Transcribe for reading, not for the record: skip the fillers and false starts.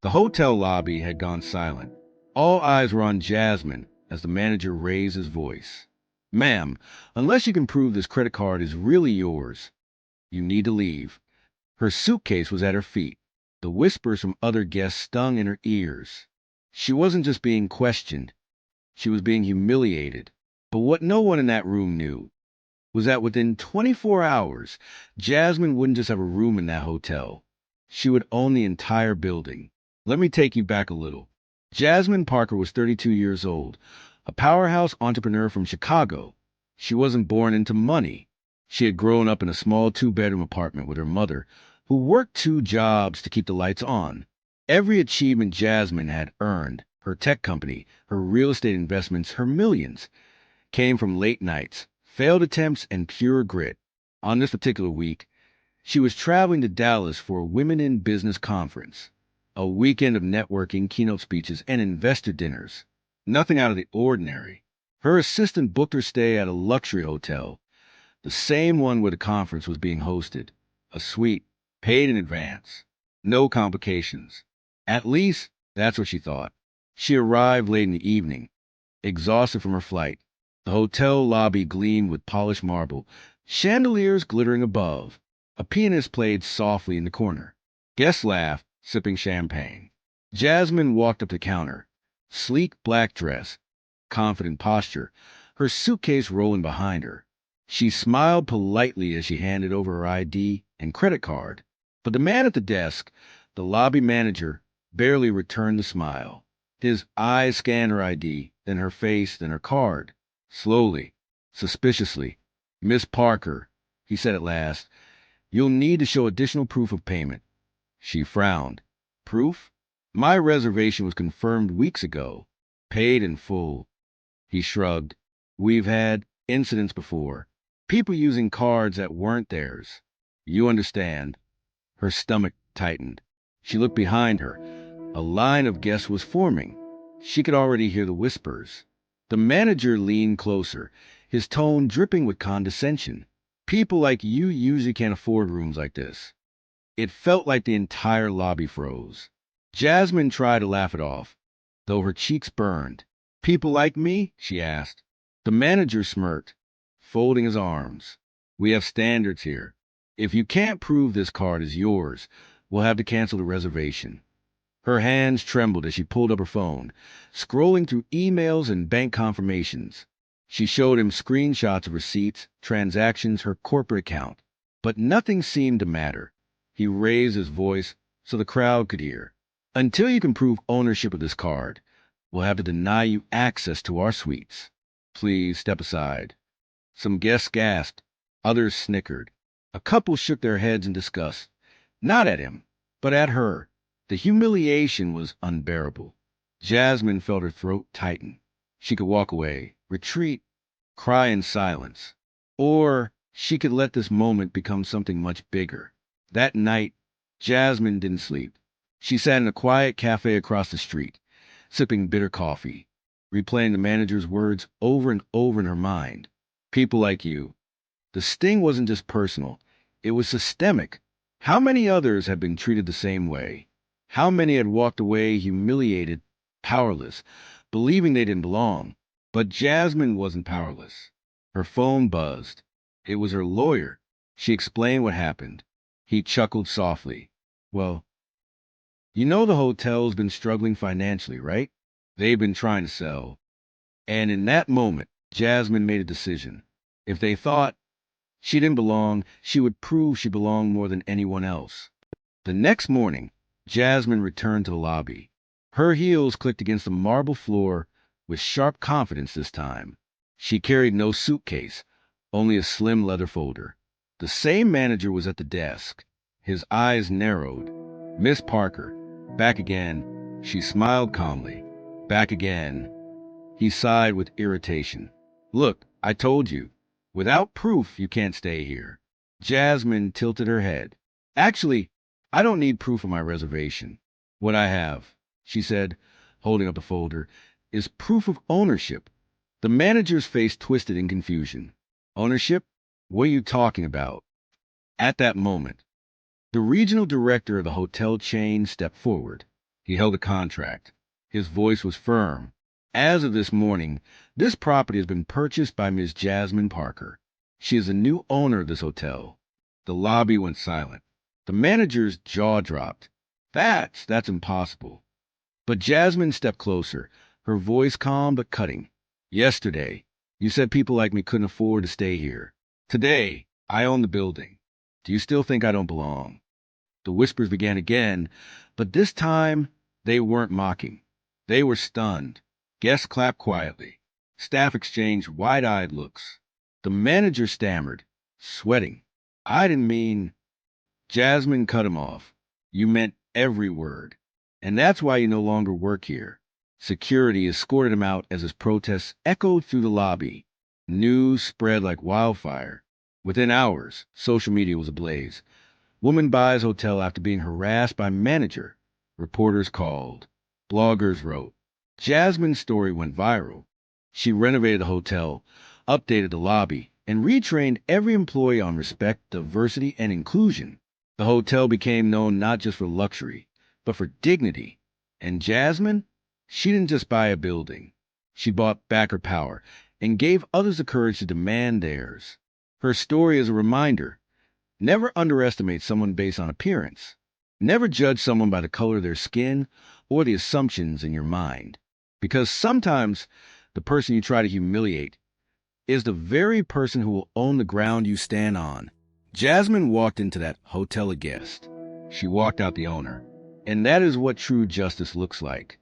The hotel lobby had gone silent. All eyes were on Jasmine as the manager raised his voice. Ma'am, unless you can prove this credit card is really yours, you need to leave. Her suitcase was at her feet. The whispers from other guests stung in her ears. She wasn't just being questioned, she was being humiliated. But what no one in that room knew was that within 24 hours, Jasmine wouldn't just have a room in that hotel. She would own the entire building. Let me take you back a little. Jasmine Parker was 32 years old, a powerhouse entrepreneur from Chicago. She wasn't born into money. She had grown up in a small two-bedroom apartment with her mother, who worked two jobs to keep the lights on. Every achievement Jasmine had earned, her tech company, her real estate investments, her millions, came from late nights, failed attempts, and pure grit. On this particular week, she was traveling to Dallas for a Women in Business conference, a weekend of networking, keynote speeches, and investor dinners. Nothing out of the ordinary. Her assistant booked her stay at a luxury hotel, the same one where the conference was being hosted. A suite, paid in advance. No complications. At least, that's what she thought. She arrived late in the evening, exhausted from her flight. The hotel lobby gleamed with polished marble, chandeliers glittering above. A pianist played softly in the corner. Guests laughed, sipping champagne. Jasmine walked up to the counter. Sleek black dress, confident posture, her suitcase rolling behind her. She smiled politely as she handed over her ID and credit card. But the man at the desk, the lobby manager, barely returned the smile. His eyes scanned her ID, then her face, then her card. Slowly, suspiciously. "Miss Parker," he said at last, "you'll need to show additional proof of payment." She frowned. "Proof? My reservation was confirmed weeks ago. Paid in full." He shrugged. "We've had incidents before. People using cards that weren't theirs. You understand." Her stomach tightened. She looked behind her. A line of guests was forming. She could already hear the whispers. The manager leaned closer, his tone dripping with condescension. "People like you usually can't afford rooms like this." It felt like the entire lobby froze. Jasmine tried to laugh it off, though her cheeks burned. "People like me?" she asked. The manager smirked, folding his arms. "We have standards here. If you can't prove this card is yours, we'll have to cancel the reservation." Her hands trembled as she pulled up her phone, scrolling through emails and bank confirmations. She showed him screenshots of receipts, transactions, her corporate account. But nothing seemed to matter. He raised his voice so the crowd could hear. "Until you can prove ownership of this card, we'll have to deny you access to our suites. Please step aside." Some guests gasped. Others snickered. A couple shook their heads in disgust. Not at him, but at her. The humiliation was unbearable. Jasmine felt her throat tighten. She could walk away, retreat, cry in silence. Or she could let this moment become something much bigger. That night, Jasmine didn't sleep. She sat in a quiet cafe across the street, sipping bitter coffee, replaying the manager's words over and over in her mind. "People like you." The sting wasn't just personal, it was systemic. How many others had been treated the same way? How many had walked away humiliated, powerless, believing they didn't belong? But Jasmine wasn't powerless. Her phone buzzed. It was her lawyer. She explained what happened. He chuckled softly. "Well, you know the hotel's been struggling financially, right? They've been trying to sell." And in that moment, Jasmine made a decision. If they thought she didn't belong, she would prove she belonged more than anyone else. The next morning, Jasmine returned to the lobby. Her heels clicked against the marble floor with sharp confidence this time. She carried no suitcase, only a slim leather folder. The same manager was at the desk. His eyes narrowed. "Miss Parker." "Back again." She smiled calmly. "Back again." He sighed with irritation. "Look, I told you. Without proof, you can't stay here." Jasmine tilted her head. "Actually, I don't need proof of my reservation. What I have," she said, holding up the folder, "is proof of ownership." The manager's face twisted in confusion. "Ownership? What are you talking about?" At that moment, the regional director of the hotel chain stepped forward. He held a contract. His voice was firm. As of this morning, this property has been purchased by Miss Jasmine Parker. She is the new owner of this hotel. The lobby went silent. The manager's jaw dropped. That's impossible. But Jasmine stepped closer, her voice calm but cutting. Yesterday, you said people like me couldn't afford to stay here. Today, I own the building. Do you still think I don't belong? The whispers began again, but this time they weren't mocking. They were stunned. Guests clapped quietly. Staff exchanged wide-eyed looks. The manager stammered, sweating. I didn't mean... Jasmine cut him off. You meant every word. And that's why you no longer work here. Security escorted him out as his protests echoed through the lobby. News spread like wildfire. Within hours, social media was ablaze. Woman buys hotel after being harassed by manager. Reporters called. Bloggers wrote. Jasmine's story went viral. She renovated the hotel, updated the lobby, and retrained every employee on respect, diversity, and inclusion. The hotel became known not just for luxury, but for dignity. And Jasmine? She didn't just buy a building. She bought back her power and gave others the courage to demand theirs. Her story is a reminder. Never underestimate someone based on appearance. Never judge someone by the color of their skin or the assumptions in your mind. Because sometimes the person you try to humiliate is the very person who will own the ground you stand on. Jasmine walked into that hotel a guest. She walked out the owner. And that is what true justice looks like.